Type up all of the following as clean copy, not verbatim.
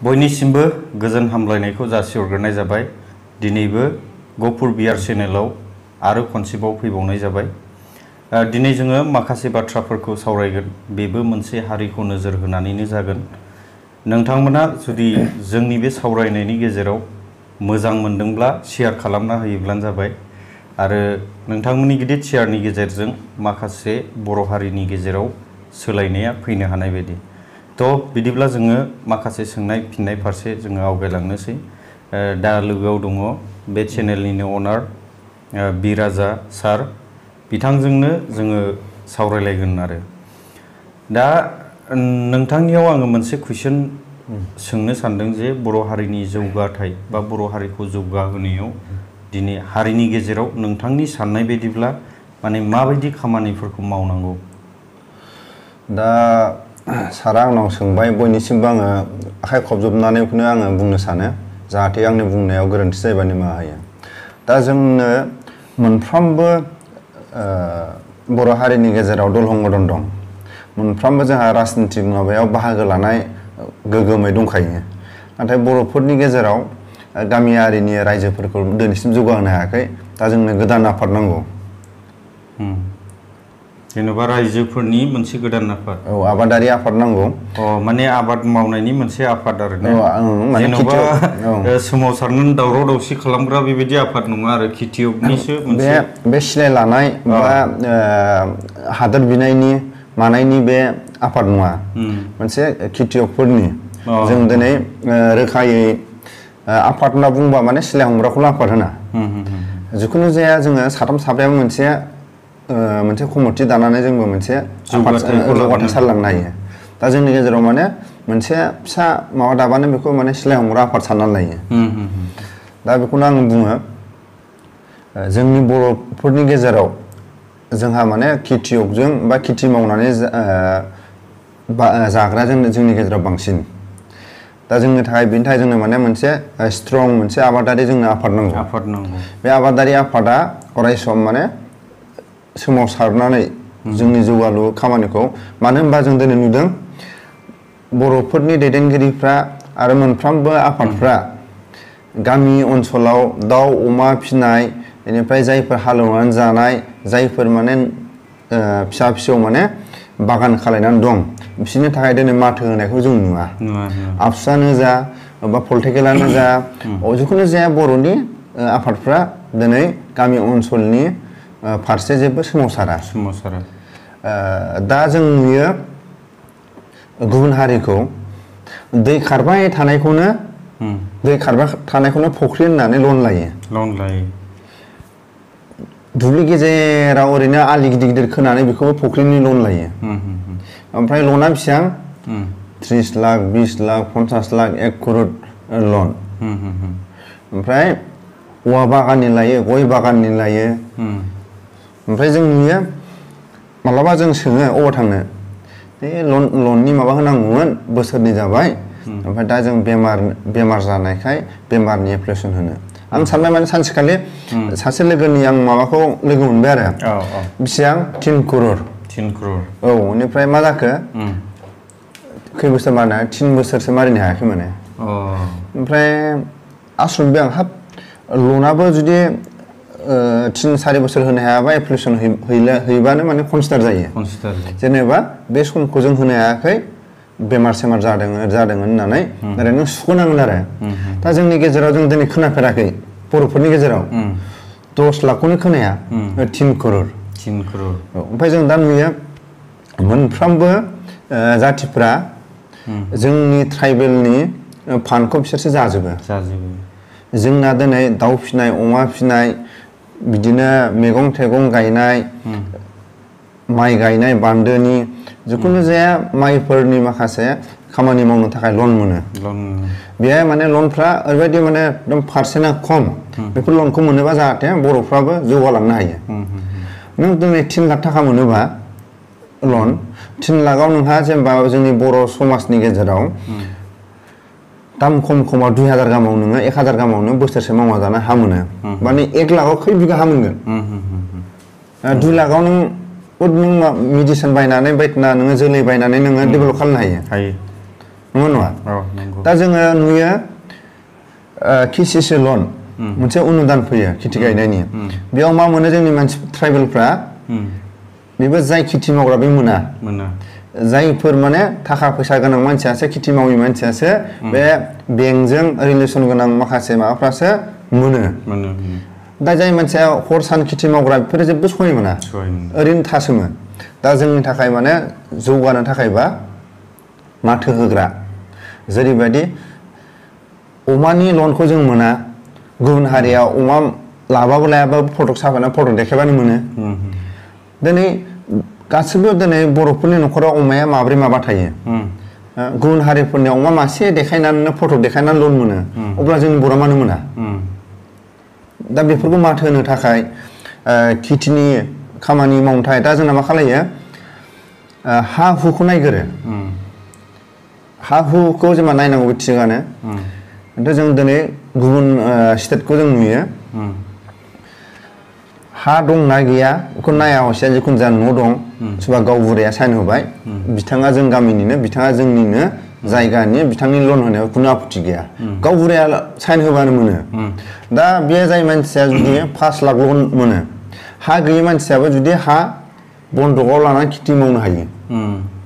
बयनिसिमबो गोजोन हामलायनायखौ जासिहरग्रोनाय जाबाय। दिनैबो गफुर बियार चेनेलाव आरो खनसेबाव फैबावनाय जाबाय। दिनै जोङो माखासे बाथ्राफोरखौ सावरायगोन। बेबो मोनसे हारिखौ नोजोर होनानैनो जागोन। नोंथांमोना जुदि जोंनि बे सावरायनायनि गेजेराव मोजां मोनदोंब्ला शेयार खालामना होयोब्लानो जाबाय। आरो नोंथांमोननि गिदिर शेयारनि गेजेरजों माखासे बर' हारिनि गेजेराव सोलायनाया फैनो हानाय बायदि। बिदिब्ला जोङो माखासे सोंनाय फिननाय फारसे जोङो आवगायलांनोसै। दा लोगोआव दङ बे चेनेलनिनो अनार बिराजा सार। बिथांजोंनो जोङो सावरायलायगोन आरो दा नोंथांनियाव आङो मोनसे कुइसन सोंनो सानदों जे बर' हारिनि जौगाथाय बा बर' हारिखौ जौगाहोनायाव दिनै हारिनि गेजेराव नोंथांनि साननाय बायदिब्ला माने माबायदि खामानिफोरखौ मावनांगौ? दा सारा आंनाव सोंबाय, बयनिसिमबो आङो आखाइ खबजबनानैखौनो आङो बुंनो सानो, जाहाथे आंनि बुंनायाव गोरोन्थि जायोबा निमाहा होयो। दा जोंनो मोनफ्रोमबो बर' हारिनि गेजेराव दलहं गदन दं। मोनफ्रोमबो जोंहा राजनितिक माबायाव बाहागो लानाय गोगोमै दंखायो। नाथाय बर'फोरनि गेजेराव गामियारिनि रायजोफोरखौ दिनैसिम जौगाहोनो हायाखै। दा जोंनो गोदान आफाद नांगौ। जेनेबा रायजोफोरनि मोनसे गोदान आफाद। औ, आबादारि आफाद नांगौ। माने आबाद मावनायनि मोनसे आफाद आरो ना। जेनेबा सोमावसारनानै दावराव दावसि खालामग्रा बेबायदि आफाद नङा आरो खेथियकनिसो मोनसे। बे सिलाय लानाय बा हादोर बिनायनि मानायनि बे आफाद नङा। मोनसे खेथियकफोरनि जों दिनै रोखायै आफाद होनना बुंबा माने सिलाय हमग्राखौल' आफाद होना। जिखुनु जाया जोङो साथाम साब्रैयाबो मोनसे कमिटि दानानै जोंबो मोनसे जौगाथाय सालायलांनो हायो। दा जोंनि गेजेराव माने मोनसे फिसा माबा दाबानो बेखौ माने सिलाय हमग्रा आफाद साननानै लायो। दा बेखौनो आं बुङो, जोंनि बर'फोरनि गेजेराव जोंहा माने खेथियकजों बा खेथि मावनानै जाग्रा जोंनि गेजेराव बांसिन। दा जोंनि थाखाय बेनि थाखाय जोंनो माने मोनसे स्ट्रं मोनसे आबादारि जोंनो आफाद नांगौ। बे आबादारि आफादा अराय सम माने सोमावसारनानै जोंनि जौगालु खामानिखौ, मानो होनबा जों दिनै नुदों बर'फोरनि दैदेनगिरिफ्रा आरो मोनफ्रोमबो आफादफ्रा गामि ओनसोलाव दाउ अमा फिनाय, बेनिफ्राय जायफोर हालेवनानै जानाय, जायफोर माने फिसा फिसौ माने बागान खालायनानै दं, बिसोरनि थाखाय दिनै माथो होनायखौ जों नुवा। आबसुआनो जा बा पलिटिकेलानो जा, जिखुनु जाया बर'नि आफादफ्रा दिनै गामि ओनसोलनि फारसे जेबो सोमावसारा। दा जों नुयो गुबुन हारिखौ दै खारबाय थानायखौनो फुख्रि होननानै लन लायो। दुब्लि गेजेराव ओरैनो आलि गिदिर गिदिर खोनानै बेखौबो फुख्रिनि लन लायो। ओमफ्राय लना बेसेबां? 30 लाख 20 लाख 50 लाख 1 करोड़ लन। ओमफ्राय औवा बागाननि लायो, गय बागाननि लायो। ओमफ्राय जों नुयो मालाबा जों सोङो अबाव थांनो, बे लननि माबा होनांगौमोन, बोसोरनै जाबाय, ओमफ्राय दा जों बेमार जानायखाय बेमारनि एप्लिकेसन होनो। आं सानबाय माने सानसेखालि सासे लोगोनि आं माबाखौ लोगो मोनबाय आरो बेसेबां 3 करोड़। औ, बेनिफ्राय मा जाखो, खै बोसोर मारिनो 3 बोसोरसो मारिनो हायाखै माने। ओमफ्राय आसरित आं, हाब लनाबो जुदि 3-4 बोसोर होनो हायाबा एप्लिकेसन हैबानो माने कनसिडार जायो। जेनेबा बे समखौ जों होनो हायाखै, बेमार सेमार जादों होननानै ओरैनो सुख'नांगोन आरो। दा जोंनि गेजेराव जों दिनै खोनाफेराखै, बर'फोरनि गेजेराव 10 लाखखौनो खोनाया, 3 करोड़। ओमफ्राय जों दा नुयो मोनफ्रोमबो जाथिफ्रा जोंनि ट्राइबेलनि फान्डखौ बिसोरसो जाजोबो। जोंना दिनै दाउ फिनाय, अमा फिनाय, बिदिनो मैगं थाइगं गायनाय, माइ गायनाय बान्दोनि, जिखुनु जाया माइफोरनि माखासे खामानि मावनो थाखाय लन मोनो। बेहाय माने लनफ्रा ओरैबायदि माने एकदम पारसेन्टआ खम। बेफोर लनखौ मोनोबा जाहाथे बर'फ्राबो जौगालांनो हायो। नों दिनै 3 लाख थाखा मोनोबा लन, 3 लाखआव नोंहा जेनेबा जोंनि बर' समाजनि गेजेराव दाम खमाव 2000 गाहामाव नोङो 1000 गाहामाव नों बोसोरसे मावना जानो हा मोनो। माने 1 लाखआव खै बिगा हा मोनगोन? 2 लाखआव नों मेडिसिन बायनानै बायदिसिना नोङो जोलै बायनानै नोङो डेभेलप खालामनो हायो। नङा नङा दा जोङो नुयो KCC लन मोनसे अनुदान फैयो खेथि गायनायनि बेयाव मा मोनो जोंनि मानसि ट्राइबेलफ्रा बेबो जाय खेथि मावग्रा बे मोना जायफोर माने थाखा फैसा गोनां मानसियासो खेथि मावि मानसियासो बे बेंकजों रिलेसन गोनां माखासे माबाफ्रासो मोनो दा जाय मानसिया हर सान खेथि मावग्रा बेफोरो जेबो सहाय मोना ओरैनो थासोमो दा जोंनि थाखाय माने जौगानो थाखायबा माथो होग्रा जेरैबायदि अमानि लनखौ जों मोना गुबुन हारिया अमा लाबाबो लायाबाबो फटक साफायना फटक देखायबानो मोनो दिनै गासिबो दिनै बर'फोरनि न'खराव अमाया माब्रै माबा थायो गुबुन हारिफोरनि अमा मासे देखायनानै फटक देखायनानै लन मोनो अब्ला जोंनि बर'आ मानो मोना दा बेफोरखौ माथो होनो थाखाय खेथिनि खामानि मावनो थाखाय दा जोंना मा खालायो हा हुखौ नायगोरो हा हुखौ जेनेबा नायनांगौ थिगानो खिन्थु जों दिनै गुबुन स्टेटखौ जों नुयो हा दंना गैया बेखौ नाया हसिया जिखुनु जा न' दं सोरबा गावबुराया साइन होबाय बिथाङा जों गामिनिनो बिथाङा जोंनिनो जायगानि बिथांनि लन होनायाव खुनु आपत्ति गैया गावबुराया साइन होबानो मोनो दा बे जाय मानसिया जुदि 5 लाख लन मोनो हा गैयै मानसियाबो जुदि हा बन्दकआव लानानै खेथि मावनो हायो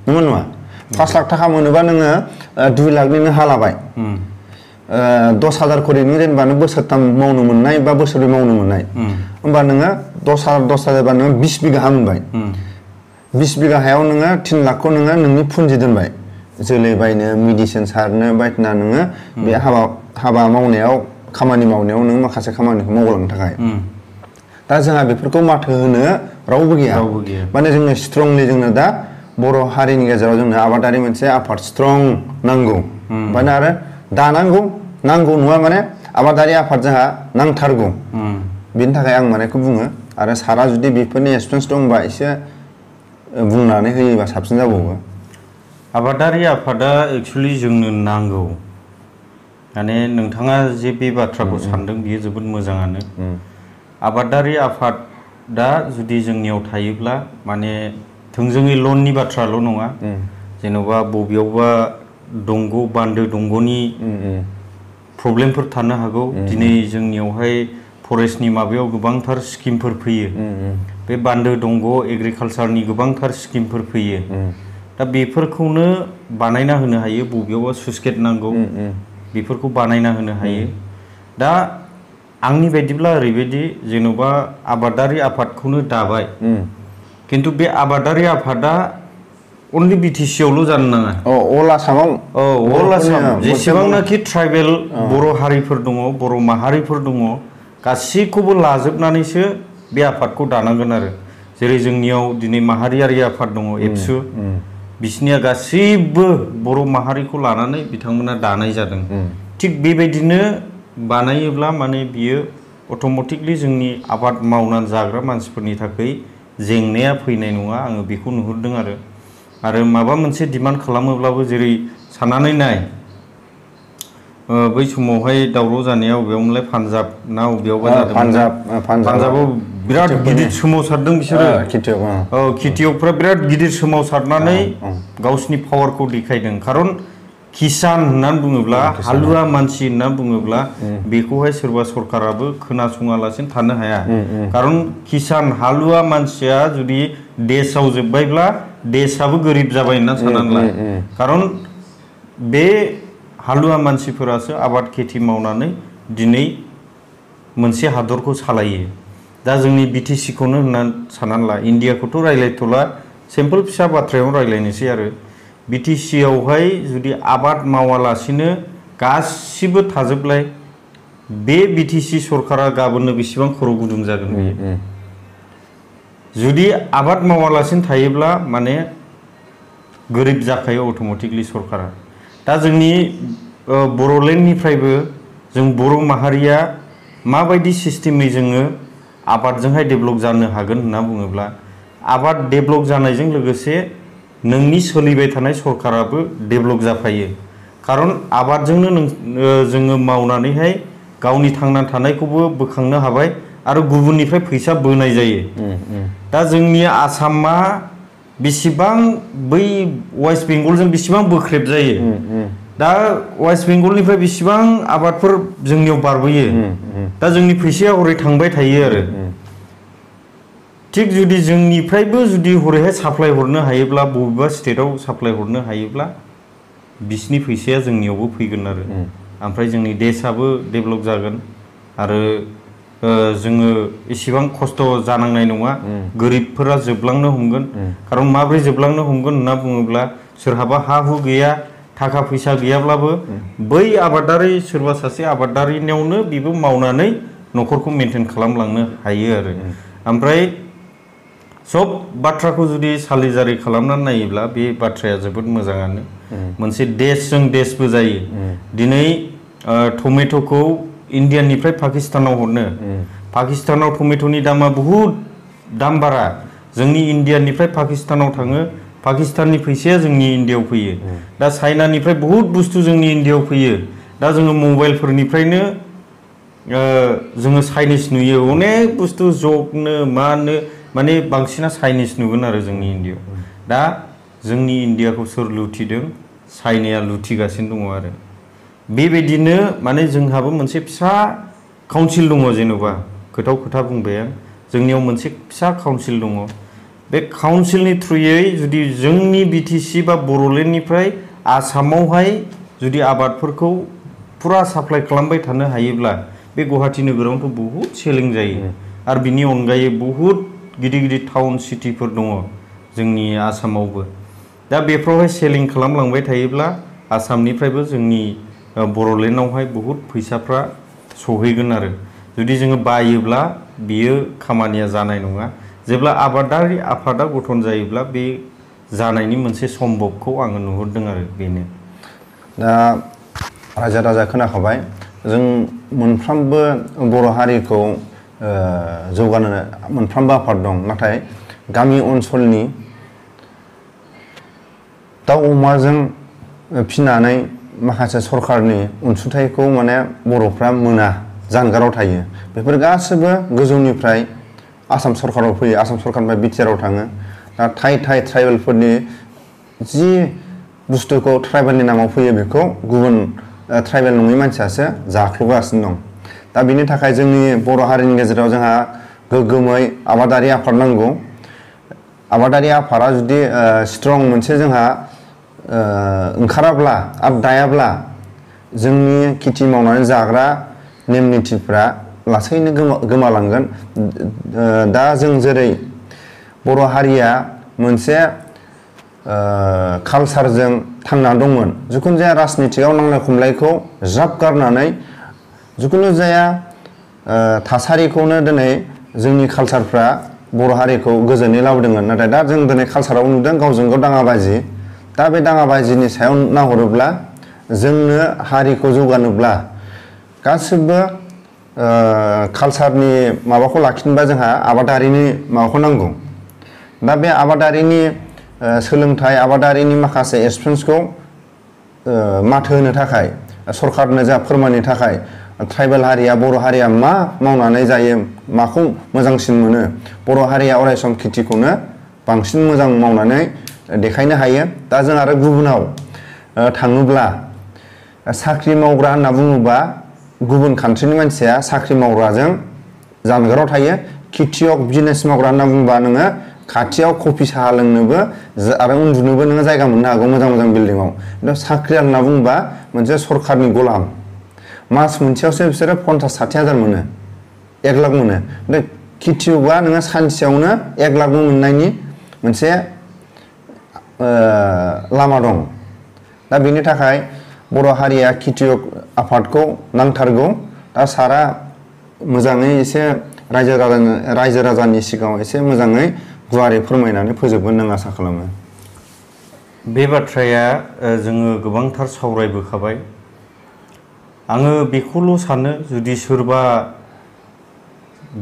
नङा नङा 5 लाख थाखा मोनोबा नोङो 2 लाखनि नों हा लाबाय 10,000 खरि नों जेनेबा नों बोसोरथाम मावनो मोननाय बा बोसोरब्रै मावनो मोननाय होमबा नोङो 10,000 बा नोङो 20 बिघा हा मोनबाय 20 बिघा हायाव नोङो 3 लाखखौ नोङो नोंनि फुन्जि दोनबाय जोलै बायनो मेडिसिन सारनो बायदिना नोङो बे हाबा मावनायाव खामानि मावनायाव नों माखासे खामानिखौ मावलांनो थाखाय दा जोंहा बेफोरखौ माथो होनो रावबो गैया माने जोंनो स्ट्रंलि जोंनो दा बर' हारिनि गेजेराव जोंनो आबादारि मोनसे आफाद स्ट्रं नांगौ माने आरो दानांगौ नांगौ नङा माने आबादारि आफाद जोंहा नांथारगौ बेनि थाखाय आं मानेखौ बुङो आरो सारा जुदि बेफोरनि एक्सपिरियेन्स दंबा एसे बुंनानै होयोबा साबसिन जाबावो आबादारि आफादा एक्चुअली जोंनो नांगौ माने नोंथाङा जे बे बाथ्राखौ सानदों बियो जोबोद मोजाङानो आबादारि आफादा जुदि जोंनियाव थायोब्ला माने थोंजोङै लननि बाथ्राल' नङा जेन'बा बबेयावबा दंग बान्दो दंगनि प्रब्लेमफोर थानो हागौ दिनै जोंनियावहाय फरेस्टनि माबायाव गोबांथार स्किमफोर फैयो बे बान्दो दंग एग्रिकालचारनि गोबांथार स्किमफोर फैयो दा बेफोरखौनो बानायना होनो हायो बबेयावबा सुइस गेट नांगौ बेफोरखौ बानायना होनो हायो दा आंनि बायदिब्ला ओरैबायदि जेन'बा आबादारि आफादखौनो दाबाय किन्तु बे आबादारि आफादा अनलि BTC आवल' जानो नाङा अल आसामाव अल आसाम जेसेबांनाखि ट्राइबेल बर' हारिफोर दङ बर' माहारिफोर दङ गासैखौबो लाजोबनानैसो बे आफादखौ दानांगोन आरो जेरै जोंनियाव दिनै माहारियारि आफाद दङ एबसु बिसनिया गासैबो बर' माहारिखौ लानानै बिथांमोना दानाय जादों थिग बेबायदिनो बानायोब्ला माने बियो अट'मेटिकलि जोंनि आबाद मावनानै जाग्रा मानसिफोरनि थाखाय जेंनाया फैनाय नङा आङो बेखौ नुहुरदों आरो माबा मोनसे डिमान्ड खालामोब्लाबो जेरै साननानै नाय बै समावहाय दावराव जानाया अबेयावमोनलाय पान्जाब ना अबेयावबा जादों पान्जाबाव बिराद गिदिर सोमावसारदों बिसोरो खेथियकफ्रा बिराद गिदिर सोमावसारनानै गावसिनि पावारखौ देखायदों खारन किसान होननानै बुङोब्ला हालुवा मानसि होननानै बुङोब्ला बेखौहाय सोरबा सरकाराबो खोनासङालासिनो थानो हाया खारन किसान हालुवा मानसिया जुदि देशआव जोब्बायब्ला देशआबो गोरिब जाबाय होनना साननानै ला खारन बे हालुवा मानसिफोरासो आबाद खेथि मावनानै दिनै मोनसे हादरखौ सालायो दा जोंनि BTC खौनो होननानै साननानै ला इन्डियाखौथ' रायलायथ'ला सिम्पोल फिसा बाथ्रायावनो रायलायनोसै आरो BTC आवहाय जुदि आबाद मावालासिनो गासिबो थाजोबलाय बे BTC सरकारा गाबोननो बेसेबां खर' गुदुं जागोन बियो जुदि आबाद मावालासिनो थायोब्ला माने गोरिब जाखायो अट'मेटिकलि सरकारा दा जोंनि बर'लेण्डनिफ्रायबो जों बर' माहारिया माबायदि सिस्टेमै जोङो आबादजोंहाय डेभेलप जानो हागोन होनना बुङोब्ला आबाद डेभेलप जानायजों लोगोसे नोंनि सोलिबाय थानाय सरकाराबो डेभेलप जाफायो खारन आबादजोंनो जोङो मावनानैहाय गावनि थांना थानायखौबो बोखांनो हाबाय आरो गुबुननिफ्राय फैसा बोनाय जायो दा जोंनि आसामा बेसेबां बै वेस्ट बेंगलजों बेसेबां बोख्रेब जायो दा वेस्ट बेंगलनिफ्राय बेसेबां आबादफोर जोंनियाव बारबोयो दा जोंनि फैसाया हरै थांबाय थायो आरो थिग जुदि जोंनिफ्रायबो जुदि हरैहाय साप्लाय हरनो हायोब्ला बबेबा स्टेटआव साप्लाय हरनो हायोब्ला बिसिनि फैसाया जोंनियावबो फैगोन आरो ओमफ्राय जोंनि देशाबो डेभेलप जागोन आरो जोङो इसेबां खस्थ' जानांनाय नङा गोरिबफोरा जोबलांनो हमगोन खारन माब्रै जोबलांनो हमगोन होनना बुङोब्ला सोरहाबा हा हु गैया थाखा फैसा गैयाब्लाबो बै आबादारि सोरबा सासे आबादारिनियावनो बेबो मावनानै न'खरखौ मेनटेन खालामलांनो हायो आरो ओमफ्राय सब बाथ्राखौ जुदि सालिजारि खालामनानै नायोब्ला बे बाथ्राया जोबोद मोजाङानो मोनसे देशजों देशबो जायो दिनै टमेट'खौ इण्डियानिफ्राय पाकिस्तानाव हरनो पाकिस्तानाव टमेट'नि दामा बहुद दाम बारा जोंनि इण्डियानिफ्राय पाकिस्तानाव थाङो पाकिस्ताननि फैसाया जोंनि इण्डियायाव फैयो दा चाइनानिफ्राय बहुद बुस्थु जोंनि इण्डियायाव फैयो दा जोङो मबाइलफोरनिफ्रायनो जोङो चाइनिस नुयो अनेक बुस्थु जगनो मानो माने बांसिना चाइनिस नुगोन आरो जोंनि इण्डियायाव दा जोंनि इण्डियाखौ सोर लुथिदों चाइनाया लुथिगासिनो दङ आरो बेबायदिनो माने जोंहाबो मोनसे फिसा काउन्सिल दङ जेनेबा खोथा बुंबाय आं जोंनियाव मोनसे फिसा काउन्सिल दङ बे काउन्सिलनि थ्रुयै जुदि जोंनि बिटिसि बा बर'लेण्डनिफ्राय आसामावहाय जुदि आबादफोरखौ फुरा साप्लाय खालामबाय थानो हायोब्ला बे गुवाहाटी नोगोरावथ' बहुद सेलिं जायो आरो बिनि अनगायै बहुद गिदिर गिदिर टाउन सिटिफोर दङ जोंनि आसामावबो दा बेफ्रावहाय सेलिं खालामलांबाय थायोब्ला आसामनिफ्रायबो जोंनि बर'लेण्डआवहाय बहुद फैसाफ्रा सहैगोन आरो जुदि जोङो बायोब्ला बियो खामानिया जानाय नङा जेब्ला आबादारि आफादा गठन जायोब्ला बे जानायनि मोनसे सम्भबखौ आङो नुहुरदों आरो बेनो दा रायजो राजा खोनाखाबाय जों मोनफ्रोमबो बर' हारिखौ जौगानो मोनफ्रोमबो आफाद दं नाथाय गामि ओनसोलनि दाउ अमाजों फिनानै माखासे सरकारनि अनसुंथाइखौ माने बर'फ्रा मोना जानगाराव थायो बेफोर गासैबो गोजौनिफ्राय आसाम सरकाराव फैयो आसाम सरकारनिफ्राय बिटिआरआव थाङो दा थाइ ट्राइबेलफोरनि जि बुस्थुखौ ट्राइबेलनि नामाव फैयो बेखौ गुबुन ट्राइबेल नङै मानसियासो जाख्ल'गासिनो दं दा बिनि थाखाय जोंनि बर' हारिनि गेजेराव जोंहा गोग्गोमै आबादारि आफाद नांगौ आबादारि आफादा जुदि स्ट्रं मोनसे जोंहा ओंखाराब्ला आरो दायाब्ला जोंनि खेथि मावनानै जाग्रा नेम निथिफ्रा लासैनो गोमालांगोन दा जों जेरै बर' हारिया मोनसे कालसारजों थांना दंमोन जिखुनु जाया राजनितिकआव नांलाय खमलायखौ ज्राब गारनानै जिखुनु जाया थासारिखौनो दिनै जोंनि कालसारफ्रा बर' हारिखौ गोजोनै लाबोदोंमोन नाथाय दा जों दिनै कालसाराव नुदों गावजों गाव दाङाबाजि दा बे दाङाबाजिनि सायाव नाहरोब्ला जोंनो हारिखौ जौगानोब्ला गासिबो कालसारनि माबाखौ लाखिनोबा जोंहा आबादारिनि माबाखौ नांगौ दा बे आबादारिनि सोलोंथाइ आबादारिनि माखासे एक्सपिरियेन्सखौ माथो होनो थाखाय सरकारनो जा फोरमायनो थाखाय ट्राइबेल हारिया बर' हारिया मा मावनानै जायो माखौ मोजांसिन मोनो बर' हारिया अरायसम खेथिखौनो बांसिन मोजां मावनानै देखायनो हायो दा जों आरो गुबुनाव थाङोब्ला साख्रि मावग्रा होनना बुङोबा गुबुन कान्ट्रिनि मानसिया साख्रि मावग्राजों जानगाराव थायो खेथियक बिजनेस मावग्रा होनना बुङोबा नोङो खाथियाव कफि साहा लोंनोबो आरो उन्दुनोबो नोङो जायगा मोननो हागौ मोजां मोजां बिल्डिङाव खिन्थु साख्रियाल होनना बुङोबा मोनसे सरकारनि गलाम मास मोनसेयावसो बिसोरो 50-60 हाजार मोनो 1 लाख मोनो बे खेथियकआ नोङो सानसेयावनो 1 लाख मोननायनि मोनसे लामा दं दा बेनि थाखाय बर' हारिया खेथियक आफादखौ नांथारगौ दा सारा मोजाङै एसे रायजो राजानि सिगाङाव एसे मोजाङै गुवारै फोरमायनानै फोजोबगोन आं आसा खालामो बे बाथ्राया जोङो गोबांथार सावरायबोखाबाय आङो बेखौल' सानो जुदि सोरबा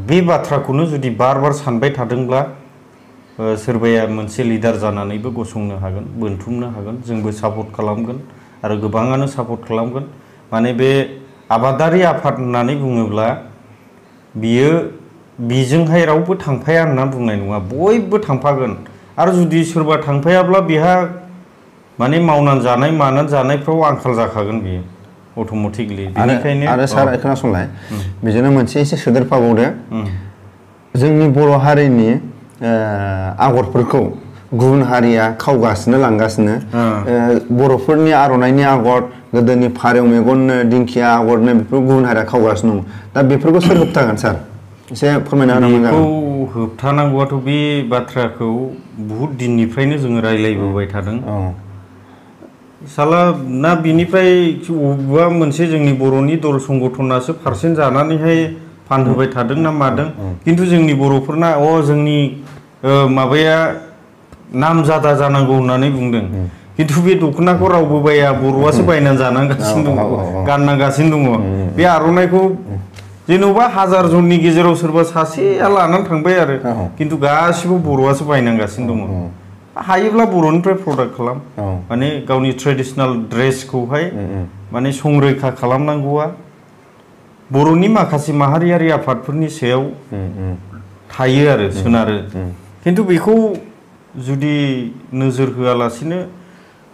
बे बाथ्राखौनो जुदि बार बार सानबाय थादोंब्ला सोरबाया मोनसे लिडार जानानैबो गसंनो हागोन बोनथुमनो हागोन जोंबो सापर्ट खालामगोन आरो गोबाङानो सापर्ट खालामगोन माने बे आबादारि आफाद होननानै बुङोब्ला बियो बिजोंहाय रावबो थांफाया होनना बुंनाय नङा बयबो थांफागोन आरो जुदि सोरबा थांफायाब्ला बेहा माने मावनानै जानाय मानानै जानायफ्राव आंखाल जाखागोन बियो अट'मेटिकलि बेनिखायनो आरो सार खोनासंलाय बेजोंनो मोनसे एसे सोदेरफाबावदो जोंनि बर' हारिनि आगरफोरखौ गुबुन हारिया खावगासिनो लांगासिनो बर'फोरनि आर'नाइनि आगर गोदोनि फारौ मेगननो दिंखिया आगरनो बेफोर गुबुन हारिया खावगासिनो दं दा बेफोरखौ सोर होबथागोन सार एसे फोरमायना होनो मोजां बेखौ होबथानांगौआथ' बे बाथ्राखौ बहुद दिननिफ्रायनो जोङो रायलायबोबाय थादों साला ना बिनिफ्राय बबेबा मोनसे जोंनि बर'नि दल संगठनासो पारसेन्ट जानानैहाय फानहोबाय थादों ना मादों खिन्थु जोंनि बर'फोरना जोंनि माबाया नामजादा जानांगौ होननानै बुंदों खिन्थु बे दख'नाखौ रावबो बाया बर'आसो बायनानै जानांगासिनो दङ गाननांगासिनो दङ बे आर'नाइखौ जेन'बा 1000 जननि गेजेराव सोरबा सासेया लानानै थांबाय आरो खिन्थु गासिबो बर'आसो बायनांगासिनो दङ हायोब्ला बर'निफ्राय प्रडाक्ट खालाम माने गावनि ट्रेडिशनेल ड्रेसखौहाय माने संरैखा खालामनांगौआ बर'नि माखासे माहारियारि आफादफोरनि सायाव थायो आरो सोनारो खिन्थु बेखौ जुदि नोजोर होआलासिनो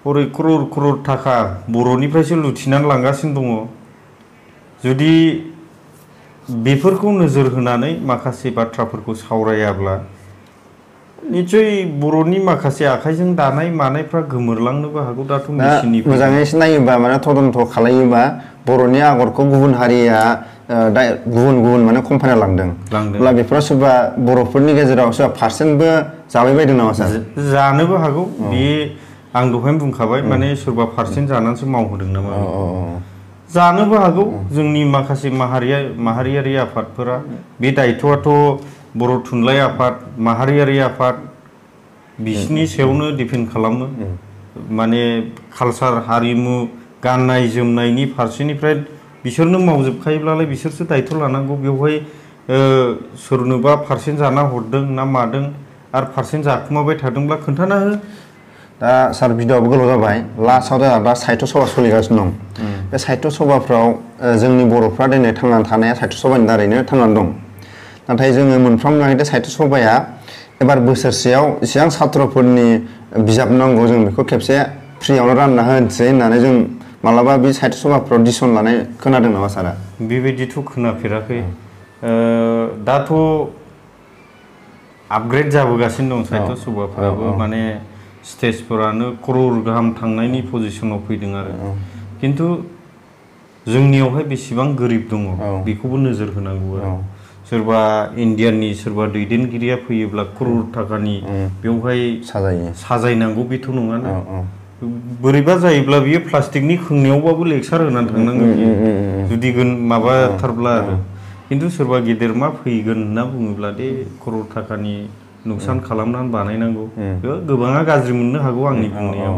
हरै क्रर क्रर थाखा बर'निफ्रायसो लुथिनानै लांगासिनो दङ जुदि बेफोरखौ नोजोर होनानै माखासे बाथ्राफोरखौ सावरायाब्ला निश्चय बर'नि माखासे आखाइजों दानाय मानायफ्रा गोमोरलांनोबो हागौ दाथ' मेसिननि मोजाङै एसे नायोबा माने तदन्त खालायोबा बर'नि आगरखौ गुबुन हारिया गुबुन गुबुन माने कम्पानियाव लांदों अब्ला बेफोराव सोरबा बर'फोरनि गेजेराव सोरबा पारसेन्टबो जाबाय बायदों नामा सार जानोबो हागौ बे आं दहायनो बुंखाबाय माने सोरबा पारसेन्ट जानानैसो मावहोदों नामा जानोबो हागौ जोंनि माखासे माहारियारि आफादफोरा बे दायथ'आथ' बर' थुनलाइ आफाद माहारियारि आफाद बिसिनि सायावनो डिपेन्ड खालामो माने कालसार हारिमु गाननाय जोमनायनि फारसेनिफ्राय बिसोरनो मावजोबखायोब्लालाय बिसोरसो दायथ' लानांगौ बेवहाय सोरनोबा पारसेन्ट जाना हरदों ना मादों आरो पारसेन्ट जाखुमाबाय थादोंब्ला खोन्थाना हो दा सार भिडिअ'आबो गोलाव जाबाय लास्टआव दा साहित्य सभा सोलिगासिनो दं बे साहित्य सभाफ्राव जोंनि बर'फ्रा दिनै थांनानै थानाया साहित्य सभानि दारैनो थांनानै दं नाथाय जोङो मोनफ्रोमबो साहित्य सभाया एबार बोसोरसेयाव इसेबां सात्रफोरनि बिजाब नांगौ जों बेखौ खेबसे फ्रियावनो रानना होनोसै होननानै जों मालाबा बे साहित्य सभाफ्राव डिसिसन लानाय खोनादों नामा सारा बेबायदिथ' खोनाफेराखै दाथ' आपग्रेड जाबोगासिनो दं साहित्य सभाफ्राबो माने स्टेजफोरानो क्रर गाहाम थांनायनि पजिशनाव फैदों आरो खिन्थु जोंनियावहाय बेसेबां गोरिब दङ बेखौबो नोजोर होनांगौ आरो सोरबा इन्डियाननि सोरबा दैदेनगिरिया फैयोब्ला क्रर थाखानि बेवहाय साजायनांगौ बेथ' नङाना बोरैबा जायोब्ला बियो प्लास्टिकनि खोंनायावबाबो लेक्सार होनानै थांनांगौ जुदि माबाथारब्ला आरो खिन्थु सोरबा गेदेरमा फैगोन होनना बुङोब्ला दे क्रर थाखानि नुकसान खालामनानै बानायनांगौ गोबाङा गाज्रि मोननो हागौ आंनि बुंनायाव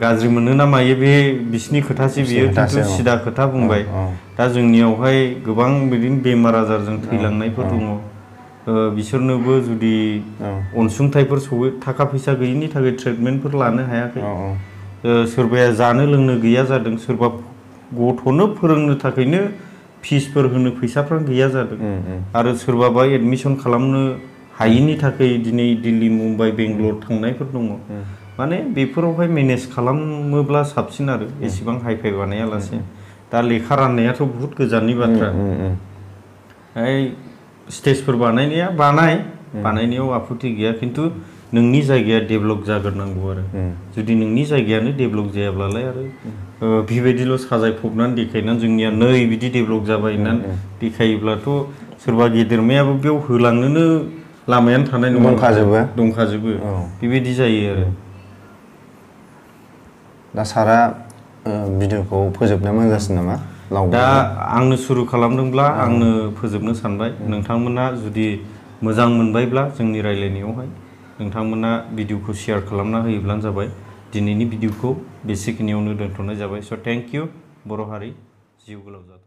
गाज्रि मोनो ना मायो बे बिसिनि खोथासो बियो खिन्थु सिदा खोथा बुंबाय दा जोंनियावहाय गोबां बिदिनो बेमार आजारजों थैलांनायफोर दङ बिसोरनोबो जुदि अनसुंथाइफोर थाखा फैसा गैयिनि थाखाय ट्रिटमेन्टफोर लानो हायाखै सोरबाया जानो लोंनो गैया जादों सोरबा गथ'नो फोरोंनो थाखायनो फिसफोर होनो फैसाफ्रा गैया जादों आरो सोरबाबा एडमिसन खालामनो हायिनि थाखाय दिनै दिल्ली मुम्बाइ बेंगलर थांनायफोर दङ माने बेफोरावहाय मेनेज खालामोब्ला साबसिन आरो एसेबां हाइफाइ बानायालासे दा लेखा राननायाथ' बहुत गोजाननि बाथ्रा स्टेजफोर बानायनाया बानायनायाव आपत्ति गैया खिन्थु नोंनि जायगाया डेभेलप जाग्रोनांगौ आरो जुदि नोंनि जायगायानो डेभेलप जायाब्लालाय आरो बेबायदिल' साजायफबनानै देखायनानै जोंनिया नै बिदि डेभेलप जाबाय होननानै देखायोब्लाथ' सोरबा गेदेरमायाबो बेयाव होलांनोनो लामायानो थानाय नङा दंखाजोबो बेबायदि जायो आरो दा सारा भिडिअखौ फोजोबनाया मोजां जासिन नामा दा आंनो सुरु खालामदोंब्ला आंनो फोजोबनो सानबाय नोंथांमोना जुदि मोजां मोनबायब्ला जोंनि रायलायनायावहाय नोंथांमोना भिडिअखौ शेयार खालामना होयोब्लानो जाबाय दिनैनि भिडिअखौ बेसेखिनियावनो दोनथ'नाय जाबाय स' थेंक इउ बर' हारि जिउ गोलाव जाथों